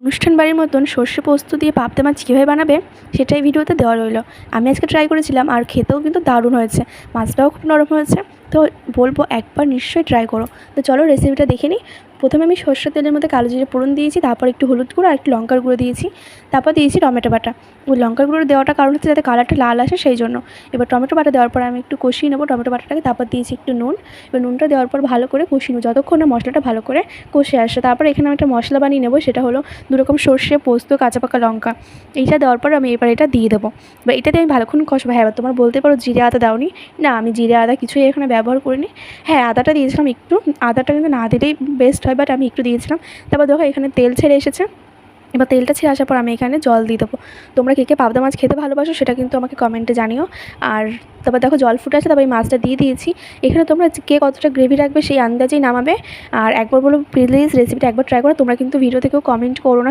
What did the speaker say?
অনুষ্ঠান বাড়ির মতন সর্ষে পোস্ত দিয়ে পাবদা মাছ কীভাবে বানাবে সেটাই ভিডিওতে দেওয়া রইলো। আমি আজকে ট্রাই করেছিলাম আর খেতেও কিন্তু দারুণ হয়েছে। মাছটাও খুব নরম হয়েছে। তো বলবো একবার নিশ্চয়ই ট্রাই করো। তো চলো রেসিপিটা দেখে নিই। প্রথমে আমি সর্ষের তেলের মধ্যে কালো জিরে ফোড়ন দিয়েছি, তারপর একটু হলুদ গুঁড়ো আর একটু লঙ্কার গুঁড়ো দিয়েছি, তারপর দিয়েছি টমেটো বাটা। ওই লঙ্কার গুঁড়ো দেওয়াটার কারণ হচ্ছে যাতে কালারটা লাল আসে সেই জন্য। এবার টমেটো বাটা দেওয়ার পর আমি একটু কষিয়ে নেবো টমেটো বাটাটাকে, তারপর দিয়েছি একটু নুন। এবার নুনটা দেওয়ার পর ভালো করে কষিয়ে নেবো যতক্ষণ না মশলাটা ভালো করে কষে আসে। তারপর এখানে আমি একটা মশলা বানিয়ে নেবো, সেটা হলো 2 রকম সর্ষে, পোস্ত, কাঁচা পাকা লঙ্কা। এইটা দেওয়ার পর আমি এবার এটা দিয়ে দেবো। এবার এটাতে আমি ভালোক্ষণ কষাবো। হ্যাঁ, এবার তোমরা বলতে পারো জিরে আদা দাওনি। না, আমি জিরে আদা কিছুই এখানে ব্যবহার করিনি। হ্যাঁ, আদাটা দিয়েছিলাম একটু। আদাটা কিন্তু না দিলেই বেস্ট হয়, বাট আমি একটু দিয়েছিলাম। তারপর দেখো এখানে তেল ছেড়ে এসেছে। এবার তেলটা ছেড়ে আসার পর আমি এখানে জল দিয়ে দেবো। তোমরা কে কে পাবদা মাছ খেতে ভালোবাসো সেটা কিন্তু আমাকে কমেন্টে জানিও। আর তারপর দেখো জল ফুটে আছে, তারপর এই মাছটা দিয়ে দিয়েছি। এখানে তোমরা কে কতটা গ্রেভি রাখবে সেই আন্দাজেই নামাবে। আর একবার বলো প্লিজ রেসিপিটা একবার ট্রাই করো। তোমরা কিন্তু ভিডিও থেকেও কমেন্ট করো না।